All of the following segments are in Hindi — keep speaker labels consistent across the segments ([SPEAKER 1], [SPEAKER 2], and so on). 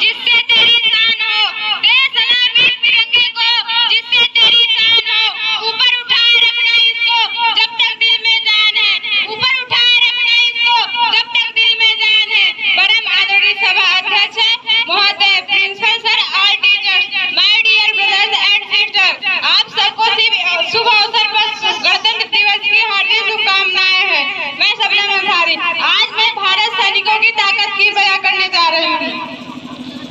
[SPEAKER 1] जिससे तेरी शान हो, दे सलामी तिरंगे को जिससे तेरी शान हो। ऊपर उठाए रखना इसको जब तक दिल में जान है, ऊपर उठाए रखना इसको जब तक दिल में जान है। परम आदरणीय सभा अध्यक्ष है महोदय, principal sir, all teachers, my dear brothers and sister, आप सबको शुभ अवसर पर गणतंत्र दिवस की हार्दिक शुभकामनाएं हैं। मैं सबना मंसारी आज मैं भारत सैनिकों की ताकत की बयां करने जा रही हूँ।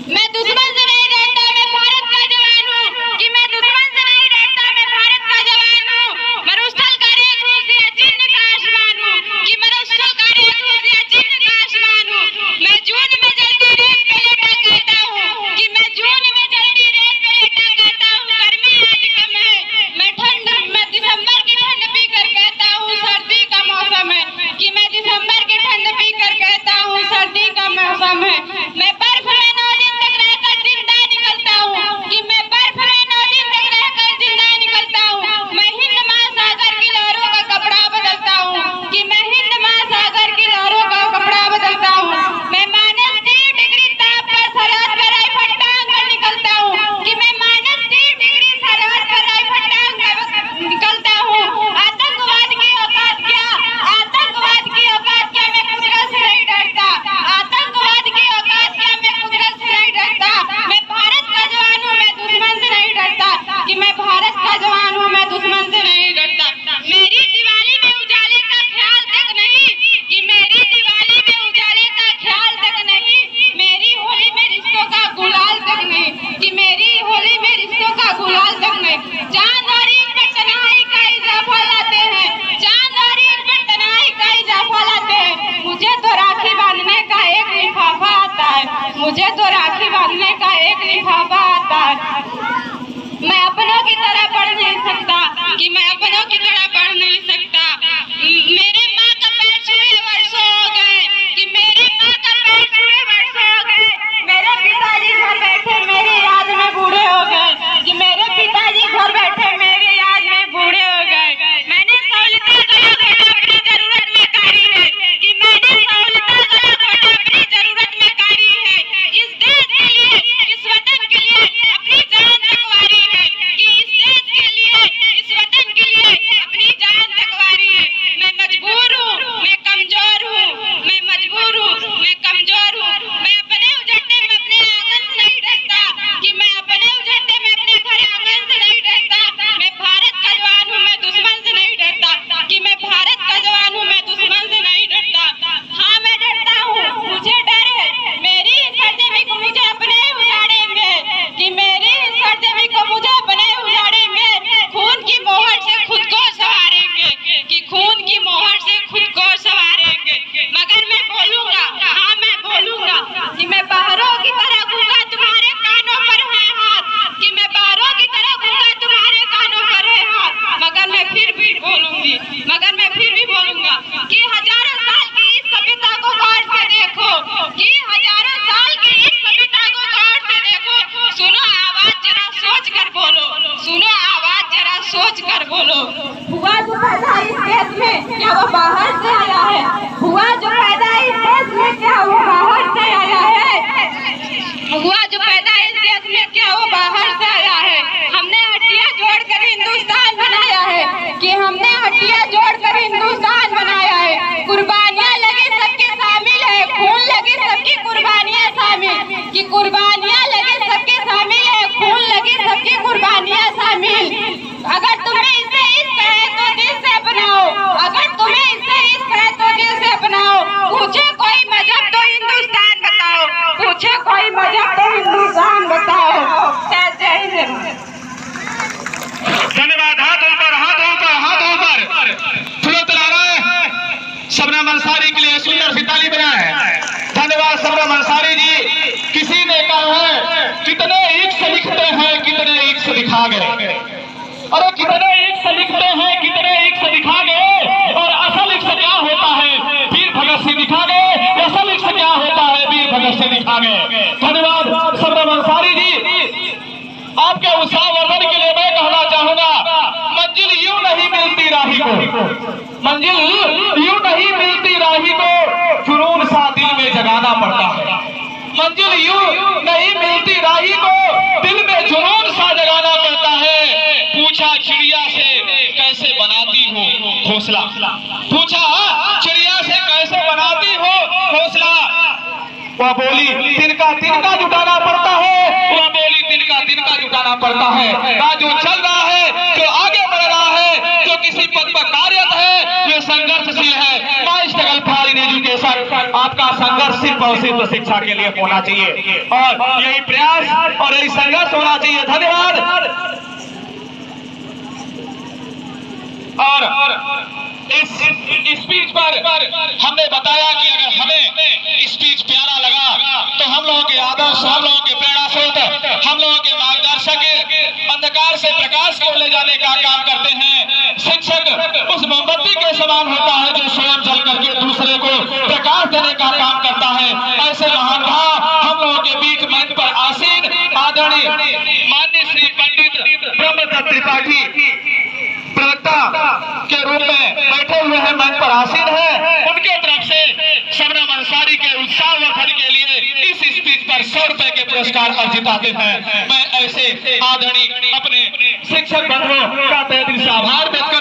[SPEAKER 1] मैं दुश्मन से नहीं डरता, मैं भारत का जवान हूँ। कि मैं दुश्मन से नहीं डरता, मैं भारत का जवान हूँ। मरुस्थल का रेख हूँ, सिया चिन्ह का आसमान हूँ। कि मरुस्थल का रेख हूँ, सिया चिन्ह का आसमान हूँ। मैं जून में जल्दी रेत पे लेटा कहता हूँ। कि मैं जून में जल्दी रेत पे लेटा कहता हूँ। गर्मी आज कम है, मैं दिसंबर की ठंड पी कर कहता हूँ सर्दी का मौसम है। कि मैं दिसंबर की ठंड पी कर कहता हूँ सर्दी का मौसम है। मैं बर्फ में 9 दिन तक रहकर जिंदा निकलता हूँ। कि मैं बर्फ में 9 दिन तक रहकर जिंदा निकलता हूँ। मैं हिंद महासागर की लहरों का कपड़ा बदलता हूँ। कि मैं हिंद महासागर की लहरों का कपड़ा बदलता हूँ। मैं -30 डिग्री ताप पर सरहद पर राइफल टांग कर निकलता हूँ। कि मैं -30 डिग्री सरहद पर राइफल टांग कर निकलता हूँ। आतंकवाद की औकात क्या, आतंकवाद की औकात क्या, मैं कुदरत से नहीं डरता। आतंकवाद की औकात क्या, मैं कुदरत से नहीं डरता। मैं भारत का जवान हूँ, मैं दुश्मन से नहीं डरता। कि मैं भारत का जवान हूँ, मैं दुश्मन से नहीं डरता। मेरी दिवाली में उजाले का ख्याल तक नहीं। कि मेरी दिवाली में उजाले का ख्याल तक नहीं। मेरी होली में रिश्तों का गुलाल तक नहीं। कि मेरी होली में रिश्तों का गुलाल तक नहीं। चांद और ईद पर तन्हाई का इजाफा लाते हैं, चांद और ईद पर तन्हाई का इजाफा लाते हैं। मुझे तो राखी बांधने का एक लिफाफा आता है, मुझे तो राखी बांधने का एक लिफाफा आता है। मैं अपनों की तरह पढ़ नहीं सकता। कि मैं अपनों की तरह पढ़ नहीं सकता। मेरे माँ का पैर छुए वर्षों हो गए। कि मेरी माँ का पैर छुए वर्षों हो गए। मेरे पिताजी घर बैठे मेरी याद में बूढ़े हो गए। कि मेरे पिताजी घर बैठे मेरी याद में बूढ़े हो गए। मैंने सहूलियतें गला घोटा अपनी जरूरत में कारी है। कि मैंने सहूलियतें गला घोटा अपनी जरूरत में कारी है। इस देश के लिए, इस वतन के लिए अपनी जान तकवारी है। कि इस देश के लिए, इस वतन के लिए अपनी जान तकवारी है। मैं मजबूर हूँ, मैं कमजोर हूँ, मैं मजबूर हूँ, मैं कमजोर हूँ। मैं अपने उजड़ने में अपने आंगन से नहीं डरता। कि मैं अपने उजड़ने में अपने घर आंगन से नहीं डरता। मैं भारत का जवान हूँ, मैं दुश्मन से नहीं डरता। कि मैं भारत का जवान हूँ, मैं दुश्मन से नहीं डरता। हाँ मैं डरता हूँ, मुझे डर है। मेरी सरजमी को मुझे अपने उजाड़ेंगे। कि मेरी सरजमी को मुझे अपने उजाड़ेंगे। खून की मोहर से खुद को संवारेंगे। कि खून की मोहर से खुद को संवारेंगे। मगर मैं बोलूंगा, हाँ मैं बोलूंगा। कि मैं बाहरों की तरह गूंगा, तुम्हारे कानों पर है हाथ। कि मैं बाहरों की तरह गूंगा, तुम्हारे कानों पर है हाथ। मगर मैं फिर भी बोलूंगी, मगर मैं फिर भी बोलूंगा। कि हजारों साल की इस सभ्यता को गौर से देखो। कि हजारों साल की इस सभ्यता को गौर से देखो। सुनो आवाज जरा सोच कर बोलो, सुनो आवाज जरा सोच कर बोलो। हुआ जो पैदा इस देश में क्या वो बाहर से आया है? हुआ जो पैदा इस देश में क्या वो बाहर से आया है? हुआ जो पैदा इस देश में क्या वो बाहर से आया है? हमने हड्डियां जोड़कर हिंदुस्तान बनाया है। कि हमने हड्डियां जोड़कर हिंदुस्तान बनाया है। कुर्बानियां लगी सबकी शामिल है, खून लगी सबकी कुर्बानियां शामिल। कि कुर्बानियां लगी सबकी शामिल है, खून लगी सबकी कुर्बानियां शामिल। अगर तुम्हें इससे इश्क है तो दिल से अपनाओ, अगर तुम्हें इससे इश्क है तो दिल से अपनाओ। पूछे कोई मजहब तो हिंदुस्तान बताओ, पूछे कोई मजहब तो हिंदुस्तान बताओ।
[SPEAKER 2] धन्यवाद। हाथ ऊपर, हाथ ऊपर, हाथ ऊपर। फुलोतला रहा है सबना मंसारी के लिए सुंदर सी ताली बनाए। धन्यवाद सबना मंसारी जी। किसी ने कहा है कितने इक्स लिखते हैं, कितने इक्स दिखा गए। अरे कितने इक्स लिखते हैं, कितने इक्स दिखा गए। और असल इक्स क्या होता है, वीर भगत सिंह दिखा गए। असल इक्स क्या होता है, वीर भगत सिंह दिखा गए। धन्यवाद सबना मंसारी जी। आपके उत्साह वर्धन के लिए मैं कहना चाहूंगा, मंजिल यूं नहीं मिलती राही को, मंजिल यूं नहीं मिलती राही को, जुनून सा दिल में जगाना पड़ता है। मंजिल यूं नहीं मिलती राही को, दिल में जुनून सा जगाना पड़ता है। पूछा चिड़िया से कैसे बनाती हो घोंसला, पूछा चिड़िया से कैसे बनाती हो घोंसला। वह बोली तिनका तिनका जुटाना पड़ता है, वह बोली तिनका तिनका जुटाना पड़ता है। जो चल रहा है, जो आगे बढ़ रहा है, जो किसी पद पर कार्यरत है, जो संघर्षशील है। माई स्ट्रगल फॉर इन एजुकेशन, आपका संघर्ष सिर्फ और सिर्फ शिक्षा के लिए होना चाहिए और यही प्रयास और यही संघर्ष होना चाहिए। धन्यवाद। और इस स्पीच पर हमने बताया कि अगर हमें स्पीच प्यारा लगा तो हम लोगों के आदर्श, हम लोगों के प्रेरणा स्रोत, हम लोगों के मार्गदर्शक अंधकार से प्रकाश को ले जाने का काम करते हैं। शिक्षक उस मोमबत्ती के समान होता है जो स्वयं जल करके दूसरे को प्रकाश देने का काम करता है। ऐसे महान भाव हम लोगों के बीच मंच पर आसीन आदरणीय माननीय श्री पंडित ब्रह्मदत्त त्रिपाठी प्रवक्ता के रूप में बैठे हुए हैं, मंच पर आसीन है। उनके तरफ से शबनम अंसारी के उत्साह वर्धन के लिए इस स्पीच पर 100 रुपए के पुरस्कार अर्जित आते हैं। मैं ऐसे आदरणीय अपने शिक्षक बंधुओं का तहे दिल से आभार व्यक्त करता हूं।